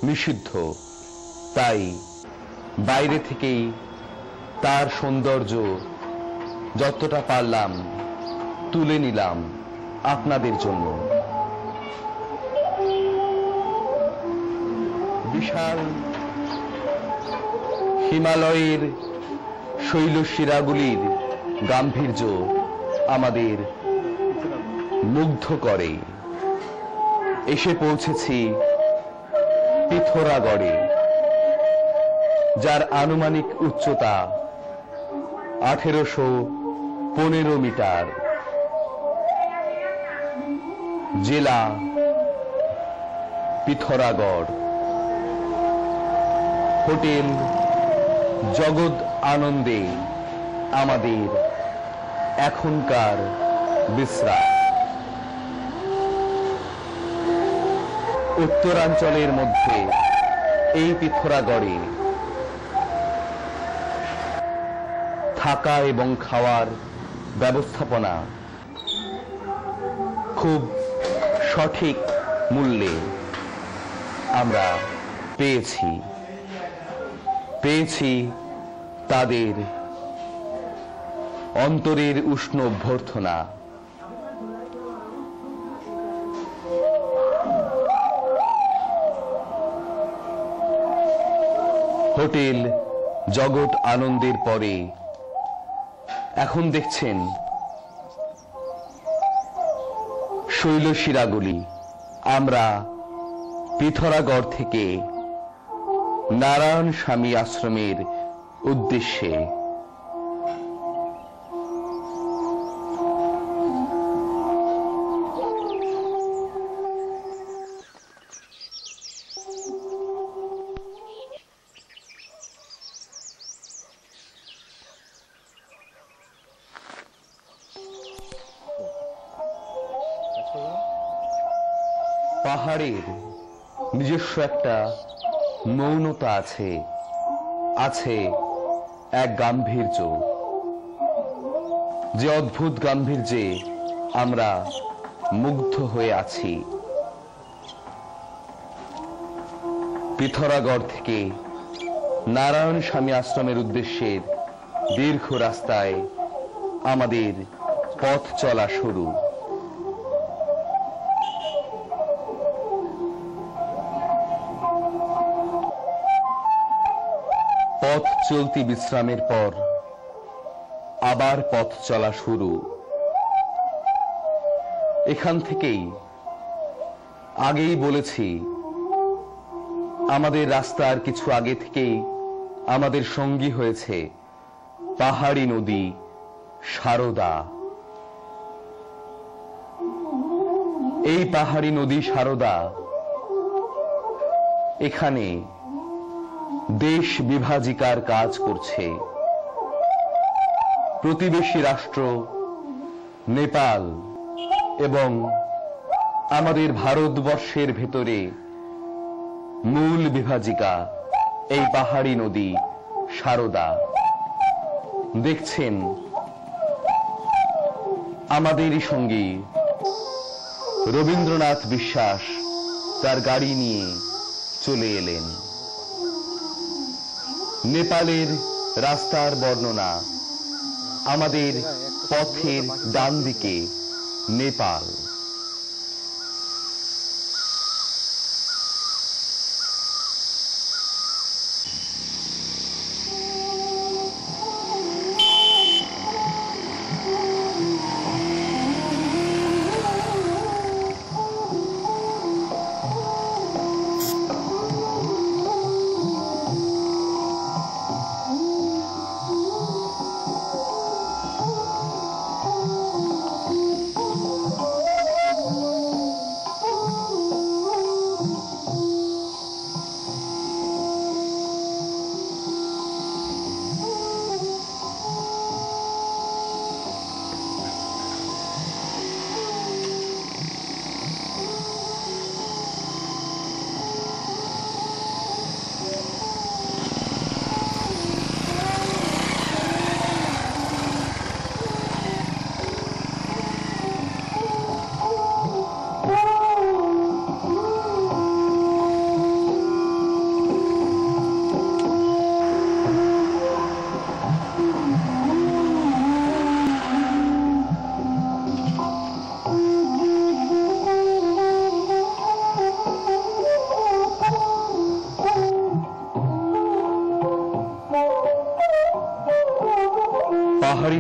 নিষিদ্ধ, তাই বাইরে থেকেই তার সৌন্দর্য যতটা পারলাম তুলে নিলাম আপনাদের জন্য। বিশাল হিমালয়ের শৈলশিরাগুলির গাম্ভীর্য আমাদের মুগ্ধ করে। এসে পৌঁছেছি পিথোরাগড়ে, যার আনুমানিক উচ্চতা 1815 মিটার। জেলা পিথোরাগড়। হোটেল জগৎ আনন্দে আমাদের এখনকার বিশ্রাম। উত্তরাঞ্চলের মধ্যে এই পিথোরাগড়ে থাকা এবং খাওয়ার ব্যবস্থাপনা খুব সঠিক মূল্যে আমরা পেয়েছি তাদের অন্তরের উষ্ণ অভ্যর্থনা। হোটেল জগৎ আনন্দের পরে এখন দেখছেন শৈলশিরাগুলি। আমরা পিথোরাগড় থেকে নারায়ণ স্বামী আশ্রমের উদ্দেশ্যে পাহাড়ের নিজস্ব একটা মৌনতা আছে এক গাম্ভীর্য, যে অদ্ভুত গাম্ভীর্যে আমরা মুগ্ধ হয়ে আছি। পিথোরাগড় থেকে নারায়ণ স্বামী আশ্রমের উদ্দেশ্যের দীর্ঘ রাস্তায় আমাদের পথ চলা শুরু। পথ চলতি বিশ্রামের পর আবার পথ চলা শুরু। এখান থেকেই আগেই বলেছি, আমাদের রাস্তার কিছু আগে থেকেই আমাদের সঙ্গী হয়েছে পাহাড়ি নদী সারদা। এই পাহাড়ি নদী সারদা এখানে দেশ বিভাজিকার কাজ করছে। প্রতিবেশী রাষ্ট্র নেপাল এবং আমাদের ভারতবর্ষের ভেতরে মূল বিভাজিকা এই পাহাড়ি নদী সারদা। দেখছেন আমাদেরই সঙ্গী রবীন্দ্রনাথ বিশ্বাস তার গাড়ি নিয়ে চলে এলেন। নেপালের রাস্তার বর্ণনা। আমাদের পথের ডান দিকে নেপাল।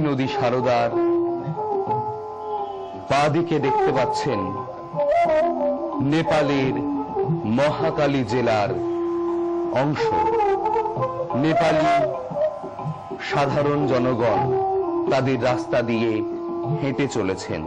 নদী সারদার বাঁদিকে দেখতে পাচ্ছেন নেপালের মহাকালী জেলার অংশ। নেপালি সাধারণ জনগণ তাদের রাস্তা দিয়ে হেঁটে চলেছেন।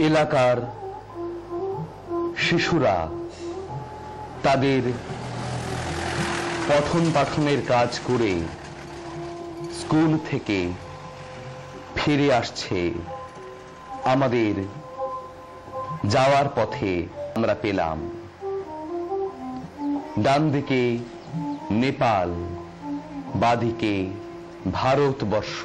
এলাকার শিশুরা তাদের পঠন পাঠনের কাজ করে স্কুল থেকে ফিরে আসছে। আমাদের যাওয়ার পথে আমরা পেলাম ডান দিকে নেপাল, বাদিকে ভারতবর্ষ।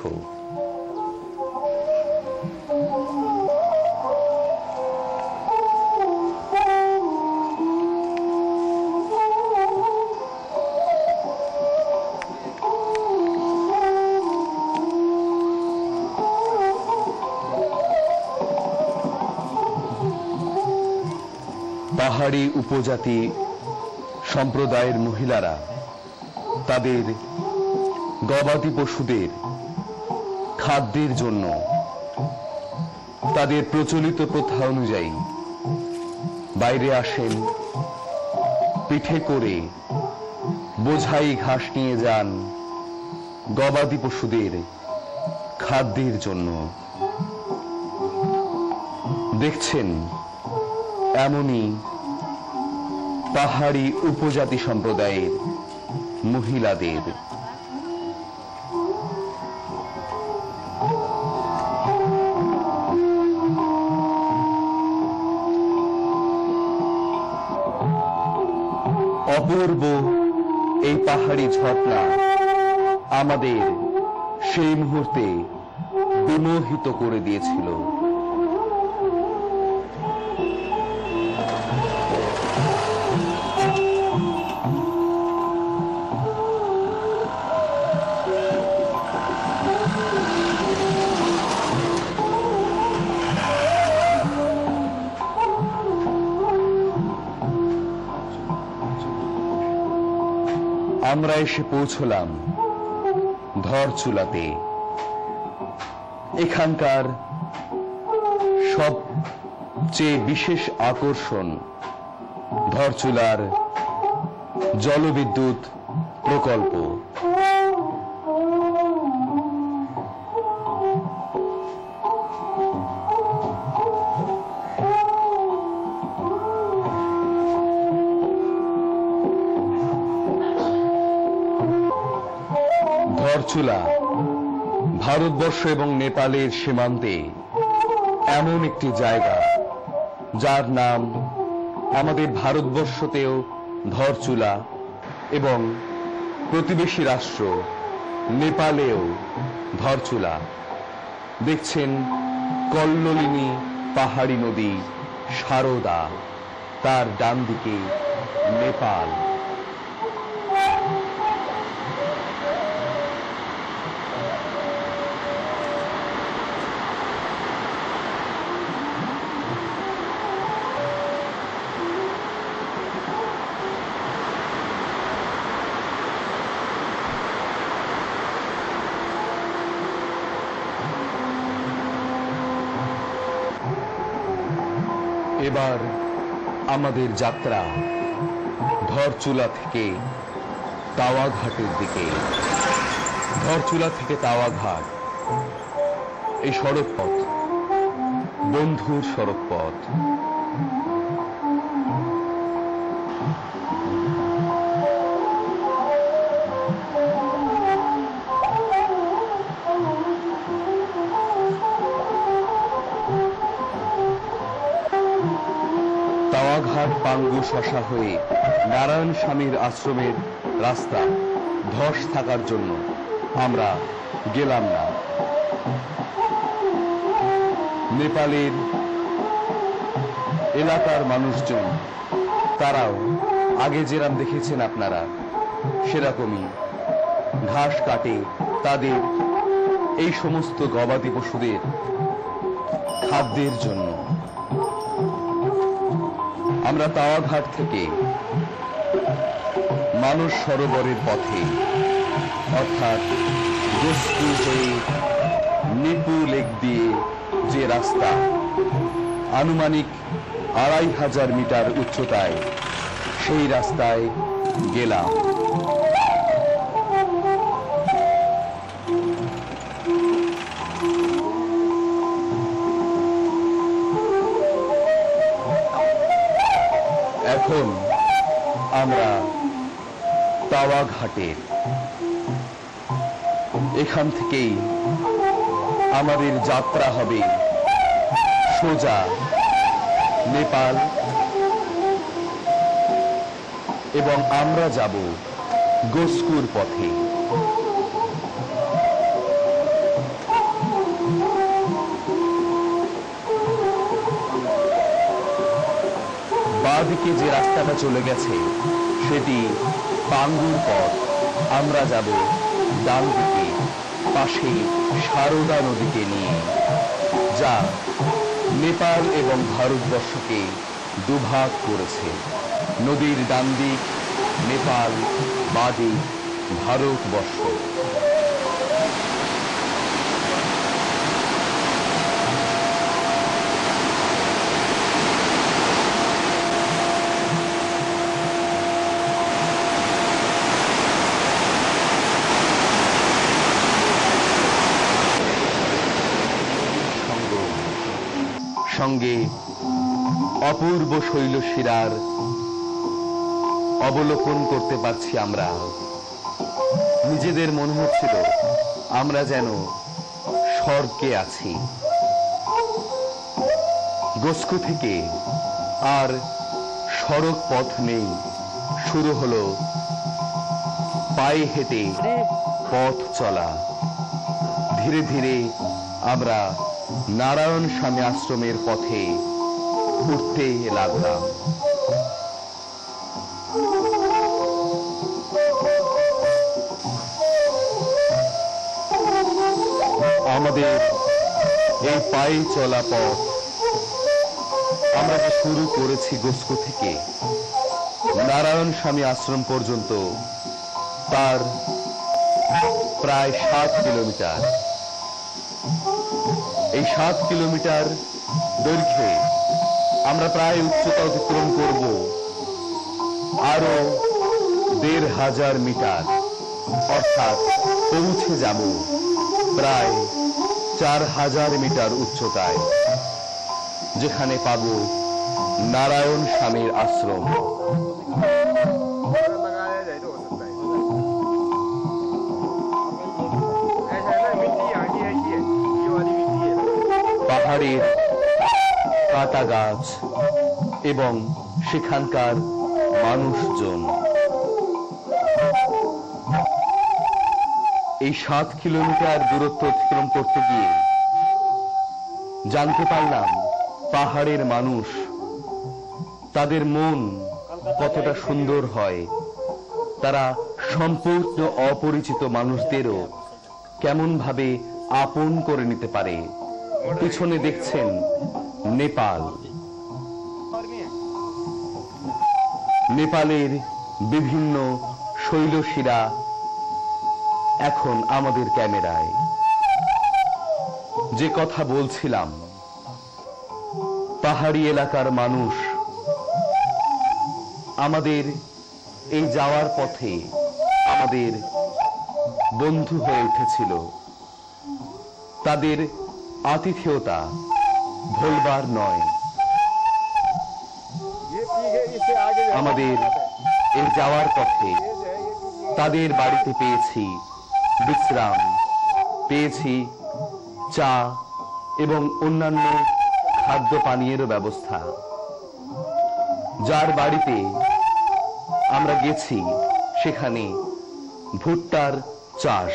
পাহাড়ি উপজাতি সম্প্রদায়ের মহিলারা তাদের গবাদি পশুদের খাদ্যের জন্য তাদের প্রচলিত প্রথা অনুযায়ী বাইরে আসেন, পিঠে করে বোঝাই ঘাস নিয়ে যান গবাদি পশুদের খাদ্যের জন্য। দেখছেন এমনই পাহাড়ি উপজাতি সম্প্রদায়ের মহিলাদের। অপূর্ব এই পাহাড়ি ঝর্ণা আমাদের সেই মুহূর্তে বিমোহিত করে দিয়েছিল। আমরা এসে পৌঁছলাম ধরচুলাতে। এখানকার সবচেয়ে বিশেষ আকর্ষণ ধরচুলার জলবিদ্যুৎ প্রকল্প। ধরচুলা ভারতবর্ষ এবং নেপালের সীমান্তে এমন একটি জায়গা যার নাম আমাদের ভারতবর্ষতেও ধরচুলা এবং প্রতিবেশী রাষ্ট্র নেপালেও ধরচুলা। দেখছেন কল্লোলিনী পাহাড়ি নদী সারদা, তার ডান দিকে নেপাল। এবার আমাদের যাত্রা ধরচুলা থেকে তাওয়াঘাটের দিকে। ধরচুলা থেকে তাওয়াঘাট এই সড়ক পথ বন্ধুর সড়ক পথ। তাওয়াঘাট পাঙ্গু শশা হয়ে নারায়ণ স্বামীর আশ্রমের রাস্তা ধস থাকার জন্য আমরা গেলাম না। নেপালের এলাকার মানুষজন তারাও আগে যেরকম দেখেছেন আপনারা সেরকমই ঘাস কাটে তাদের এই সমস্ত গবাদি পশুদের খাদ্যের জন্য। আমরা তাওয়াঘাট থেকে মানস সরোবরের পথে অর্থাৎ গোস্কু হয়ে নিপু লেক দিয়ে যে রাস্তা আনুমানিক 2500 মিটার উচ্চতায়, সেই রাস্তায় গেলাম। এখন আমরা তাওয়াঘাটের, এখান থেকেই আমাদের যাত্রা হবে সোজা নেপাল এবং আমরা যাব গোস্কুর পথে। বাঁদিকে যে রাস্তাটা চলে গেছে সেটি পাঙ্গুর পথ। আমরা যাব ডান দিকে, পাশে সারদা নদীকে নিয়ে, যা নেপাল এবং ভারতবর্ষকে দুভাগ করেছে। নদীর ডান দিক নেপাল, বাঁ দিক ভারতবর্ষ। সঙ্গে অপূর্ব শৈলশিরার অবলোকন করতে পারছি আমরা। নিজেদের মনে হচ্ছিল আমরা যেন স্বর্গে আছি। গোস্কু থেকে আর সড়ক পথ নেই, শুরু হলো পায়ে হেঁটে পথ চলা। ধীরে ধীরে আমরা নারায়ণ স্বামী আশ্রমের পথে উঠতে লাগলাম। আমাদের এই পায়ে চলা পথ আমরা যে শুরু করেছি গোস্কু থেকে নারায়ণ স্বামী আশ্রম পর্যন্ত, তার প্রায় 7 কিলোমিটার। এই 7 কিলোমিটার দৈর্ঘ্যে আমরা প্রায় উচ্চতা অতিক্রম করব আরো 1500 মিটার, অর্থাৎ পৌঁছে যাব প্রায় 4000 মিটার উচ্চতায়, যেখানে পাব নারায়ণ স্বামীর আশ্রম। পাহাড়ের কাটা গাছ এবং সেখানকার মানুষজন। এই 7 কিলোমিটার দূরত্ব অতিক্রম করতে গিয়ে জানতে পারলাম পাহাড়ের মানুষ, তাদের মন কতটা সুন্দর হয়। তারা সম্পূর্ণ অপরিচিত মানুষদেরও কেমন ভাবে আপন করে নিতে পারে। পিছনে দেখছেন নেপাল। নেপালের বিভিন্ন শৈলশিরা এখন আমাদের ক্যামেরায়। যে কথা বলছিলাম, পাহাড়ি এলাকার মানুষ আমাদের এই যাওয়ার পথে আমাদের বন্ধু হয়ে উঠেছিল। তাদের আতিথেয়তা ভুলবার নয়। আমাদের এই যাওয়ার পথে তাদের বাড়িতে পেয়েছি বিশ্রাম, পেয়েছি চা এবং অন্যান্য খাদ্য পানীয়েরও ব্যবস্থা। যার বাড়িতে আমরা গেছি সেখানে ভুট্টার চাষ।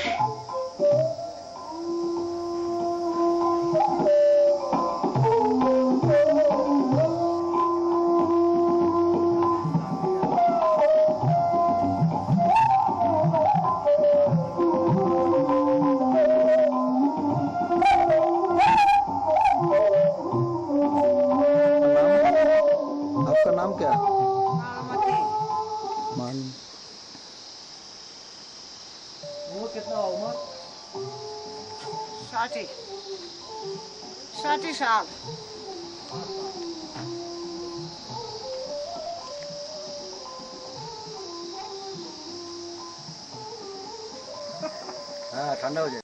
आपका नाम क्या? मान। उम्र कितना उम्र? 60 साल। हाँ ठंडा हो जाएगा,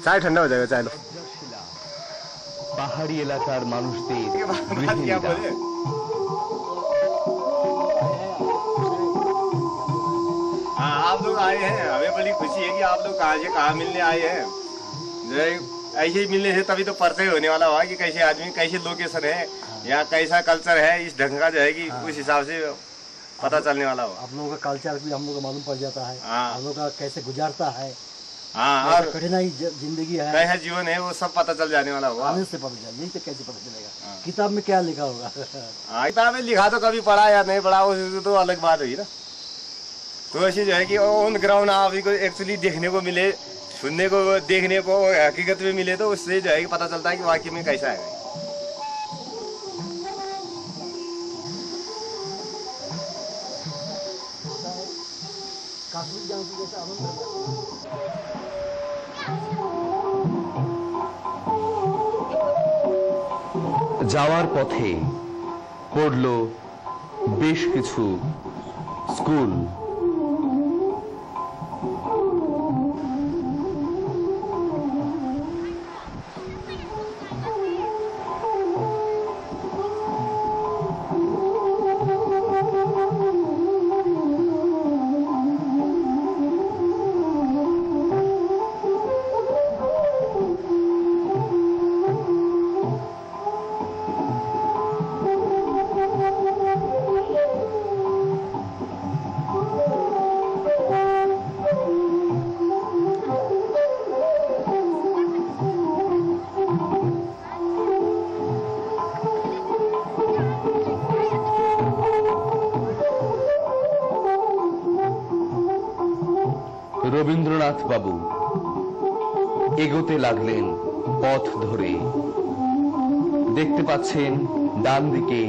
चाय ठंडा हो जाएगा, चाय लो। পাহাড়ি এলাকার মানুষদের बात क्या গৃহিণীরা बोले? हाँ, आप लोग आए हैं, हमें बड़ी खुशी है कि आप लोग कहाँ से कहाँ मिलने आए हैं। जो है, ऐसे ही मिलने से तभी तो परिचय होने वाला हुआ कि कैसे आदमी, कैसे लोकेशन है या कैसा कल्चर है, इस ढंग का जो है कि उस हिसाब से पता चलने वाला हुआ। आप लोगों का कल्चर भी हम लोग को मालूम पड़ जाता है। हाँ। हम लोग का कैसे गुजारता है, हाँ, कैसे और कठिनाई जिंदगी है, कैसा जीवन है वो सब पता चल जाने वाला हुआ। आने से पता चल, यही तो कैसे पता चलेगा। हाँ। किताब में क्या लिखा होगा? हाँ, किताब में लिखा तो कभी पढ़ा या नहीं पढ़ा, वो तो अलग बात हुई ना। तो ऐसे जो है कि ऑन ग्राउंड आप को एक्चुअली देखने को मिले, सुनने को, देखने को हकीकत में मिले, तो उससे जो है कि पता चलता है कि वाकई में कैसा है। যাওয়ার পথে পড়ল বেশ কিছু স্কুল। রবীন্দ্রনাথ বাবু এগোতে লাগলেন পথ ধরে। দেখতে পাচ্ছেন ডান দিকে